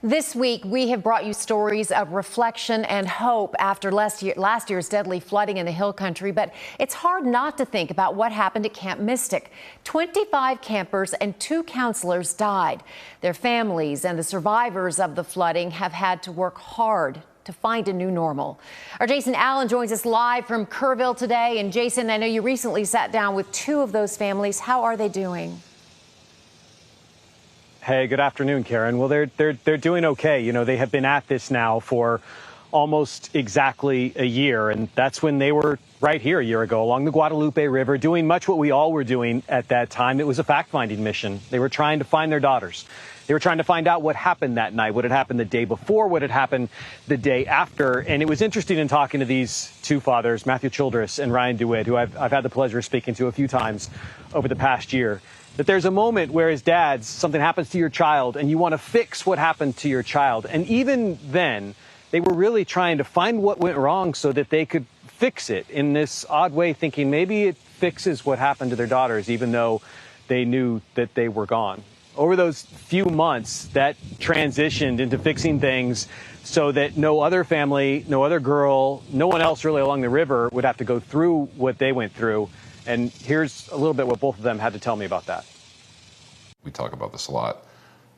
This week, we have brought you stories of reflection and hope after last year's deadly flooding in the Hill Country. But it's hard not to think about what happened at Camp Mystic. 25 campers and 2 counselors died. Their families and the survivors of the flooding have had to work hard to find a new normal. Our Jason Allen joins us live from Kerrville today. And Jason, I know you recently sat down with 2 of those families. How are they doing? Hey, good afternoon, Karen. Well, they're doing okay. You know, they have been at this now for almost exactly a year, and that's when they were right here a year ago along the Guadalupe River doing much what we all were doing at that time. It was a fact-finding mission. They were trying to find their daughters. They were trying to find out what happened that night, what had happened the day before, what had happened the day after. And it was interesting in talking to these 2 fathers, Matthew Childress and Ryan DeWitt, who I've had the pleasure of speaking to a few times over the past year, that there's a moment where as dads, something happens to your child and you want to fix what happened to your child. And even then, they were really trying to find what went wrong so that they could fix it in this odd way, thinking maybe it fixes what happened to their daughters, even though they knew that they were gone. Over those few months, that transitioned into fixing things so that no other family, no other girl, no one else really along the river would have to go through what they went through. And here's a little bit what both of them had to tell me about that. We talk about this a lot,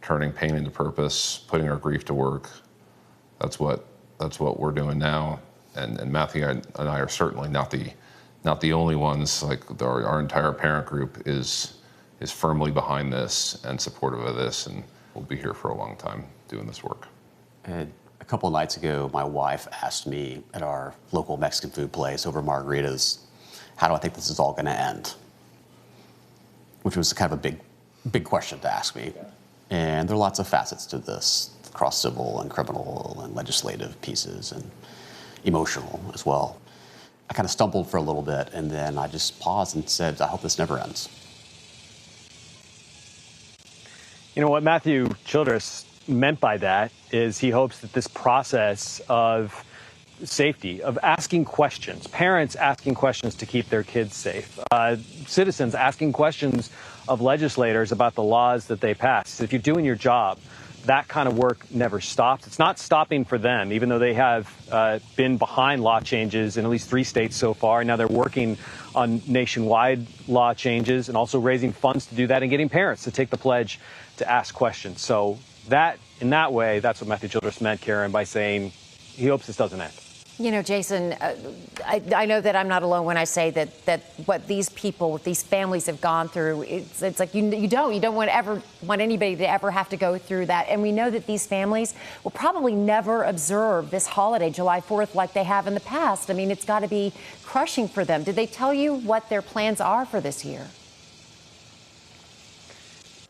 turning pain into purpose, putting our grief to work. That's what we're doing now. And Matthew and I are certainly not the only ones. Like our entire parent group is firmly behind this and supportive of this, and we'll be here for a long time doing this work. And a couple of nights ago, my wife asked me at our local Mexican food place over margaritas, how do I think this is all going to end? Which was kind of a big question to ask me. And there are lots of facets to this, across civil and criminal and legislative pieces and emotional as well. I kind of stumbled for a little bit, and then I just paused and said, I hope this never ends. You know what Matthew Childress meant by that is he hopes that this process of safety, of asking questions, parents asking questions to keep their kids safe, citizens asking questions of legislators about the laws that they pass. If you're doing your job, that kind of work never stops. It's not stopping for them, even though they have been behind law changes in at least 3 states so far. Now they're working on nationwide law changes and also raising funds to do that and getting parents to take the pledge to ask questions. So that, in that way, that's what Matthew Childress meant, Karen, by saying he hopes this doesn't end. You know, Jason, I know that I'm not alone when I say that what these people, what these families have gone through, it's like you don't want anybody to ever have to go through that. And we know that these families will probably never observe this holiday, July 4th, like they have in the past. I mean, it's got to be crushing for them. Did they tell you what their plans are for this year?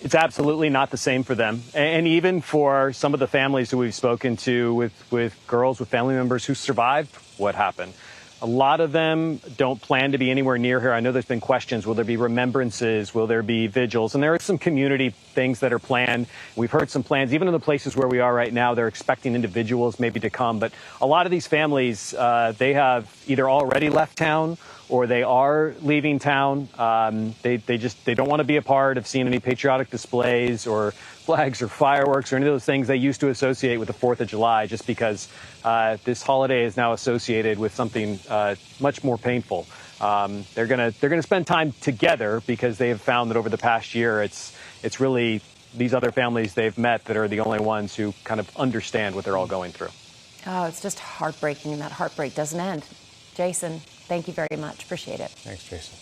It's absolutely not the same for them. And even for some of the families who we've spoken to with girls, with family members who survived what happened, a lot of them don't plan to be anywhere near here. I know there's been questions. Will there be remembrances? Will there be vigils? And there are some community things that are planned. We've heard some plans, even in the places where we are right now, they're expecting individuals maybe to come. But a lot of these families, they have either already left town or they are leaving town. They don't want to be a part of seeing any patriotic displays or flags or fireworks or any of those things they used to associate with the 4th of July, just because this holiday is now associated with something much more painful. They're gonna spend time together because they have found that over the past year, it's really these other families they've met that are the only ones who kind of understand what they're all going through. Oh, it's just heartbreaking, and that heartbreak doesn't end. Jason, thank you very much. Appreciate it. Thanks, Jason.